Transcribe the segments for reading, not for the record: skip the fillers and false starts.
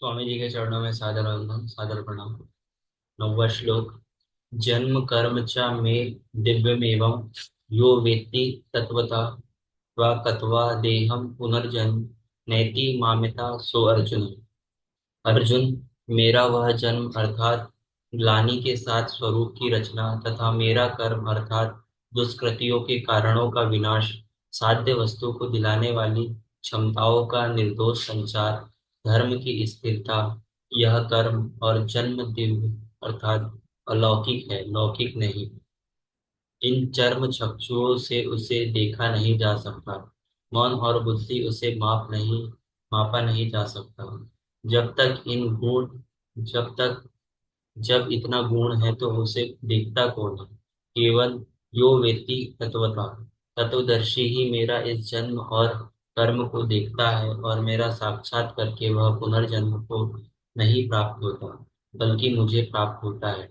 स्वामी जी के चरणों में सादर वंदन सादर प्रणाम। 9वां श्लोक। जन्म कर्म च मे दिव्यमेवं यो वेत्ति तत्वता वा कत्वा देहं पुनर्जन्म नैति मामिता सो अर्जुन। अर्जुन, मेरा वह जन्म अर्थात ग्लानि के साथ स्वरूप की रचना तथा मेरा कर्म अर्थात दुष्कृतियों के कारणों का विनाश, साध्य वस्तु को दिलाने वाली क्षमताओं का निर्दोष संचार, धर्म की स्थिरता, यह कर्म और जन्म दिव्य अर्थात अलौकिक है, लौकिक नहीं। इन चर्म चक्षुओं से उसे देखा नहीं जा सकता। मन और बुद्धि उसे मापा नहीं जा सकता। जब तक इन गुण जब तक जब इतना गुण है तो उसे देखता कौन है? केवल यो वेत्ति तत्वता, तत्वदर्शी ही मेरा इस जन्म और कर्म को देखता है और मेरा साक्षात करके वह पुनर्जन्म को नहीं प्राप्त होता, बल्कि मुझे प्राप्त होता है।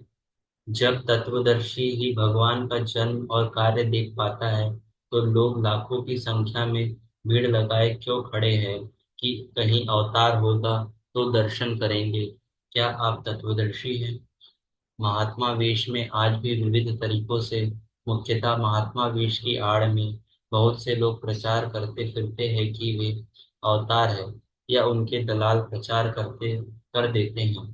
जब तत्वदर्शी ही भगवान का जन्म और कार्य देख पाता है तो लोग लाखों की संख्या में भीड़ लगाए क्यों खड़े हैं कि कहीं अवतार होगा तो दर्शन करेंगे। क्या आप तत्वदर्शी हैं? महात्मा वेश में आज भी विविध तरीकों से, मुख्यतः महात्मा वेश की आड़ में, बहुत से लोग प्रचार करते फिरते हैं कि वे अवतार है, या उनके दलाल प्रचार करते कर देते हैं।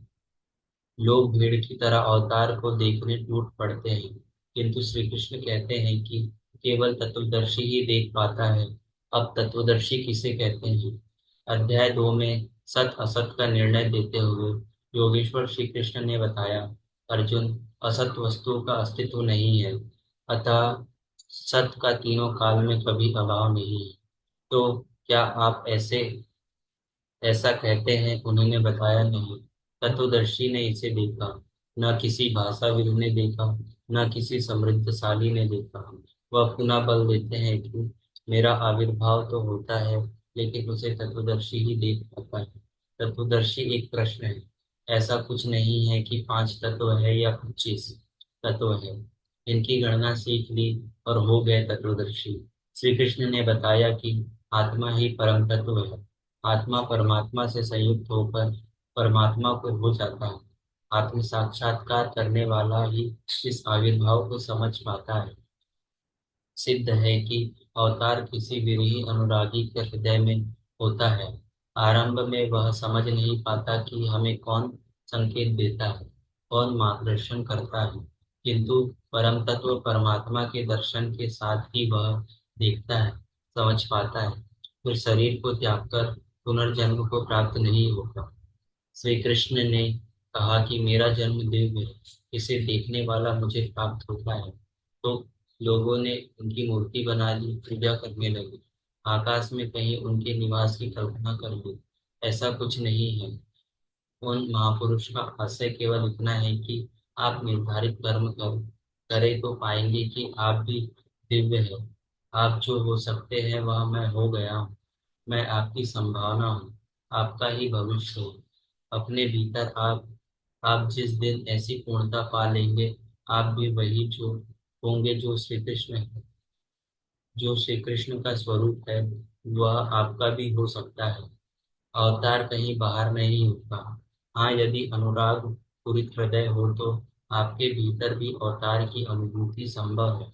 लोग भीड़ की तरह अवतार को देखने टूट पड़ते हैं, किंतु श्री कृष्ण कहते हैं कि केवल तत्वदर्शी ही देख पाता है। अब तत्वदर्शी किसे कहते हैं? अध्याय 2 में सत असत का निर्णय देते हुए योगेश्वर श्री कृष्ण ने बताया, अर्जुन, असत वस्तु का अस्तित्व नहीं है, अतः सत का तीनों काल में कभी अभाव नहीं है। तो क्या आप ऐसा कहते हैं? उन्होंने बताया, नहीं, तत्वदर्शी ने इसे देखा। न किसी भाषाविद ने देखा, न किसी समृद्धशाली ने देखा। वह पुनः बल देते हैं कि मेरा आविर्भाव तो होता है, लेकिन उसे तत्वदर्शी ही देख पाता है। तत्वदर्शी एक प्रश्न है। ऐसा कुछ नहीं है कि 5 तत्व है या 25 तत्व है। इनकी गणना सीख ली और हो गए तत्वदर्शी। श्री कृष्ण ने बताया कि आत्मा ही परम तत्व है। आत्मा परमात्मा से संयुक्त होकर परमात्मा को हो जाता है। आत्म साक्षात्कार करने वाला ही इस आविर्भाव को समझ पाता है। सिद्ध है कि अवतार किसी विरही अनुरागी के हृदय में होता है। आरंभ में वह समझ नहीं पाता कि हमें कौन संकेत देता है, कौन मार्गदर्शन करता है, किंतु परम तत्व परमात्मा के दर्शन के साथ ही वह देखता है, समझ पाता है। फिर शरीर को त्याग कर पुनर्जन्म को प्राप्त नहीं होगा। श्री कृष्ण ने कहा कि मेरा जन्म दिव्य है, इसे देखने वाला मुझे प्राप्त होता है। तो लोगों ने उनकी मूर्ति बना ली, पूजा करने लगे, आकाश में कहीं उनके निवास की कल्पना कर ली। ऐसा कुछ नहीं है। उन महापुरुष का आशय केवल इतना है कि आप निर्धारित कर्म करें तो पाएंगे कि आप भी दिव्य है। आप जो हो सकते हैं वह मैं हो गया हूँ। मैं आपकी संभावना हूँ, आपका ही भविष्य हूँ। अपने भीतर आप जिस दिन ऐसी पूर्णता पा लेंगे, आप भी वही जो होंगे जो श्री कृष्ण का स्वरूप है, वह आपका भी हो सकता है। अवतार कहीं बाहर नहीं होता। हाँ, यदि अनुराग पूरित हृदय हो तो आपके भीतर भी अवतार की अनुभूति संभव है।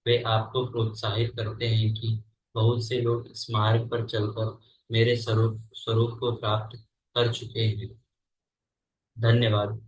वे आपको प्रोत्साहित करते हैं कि बहुत से लोग इस मार्ग पर चलकर मेरे स्वरूप स्वरूप को प्राप्त कर चुके हैं। धन्यवाद।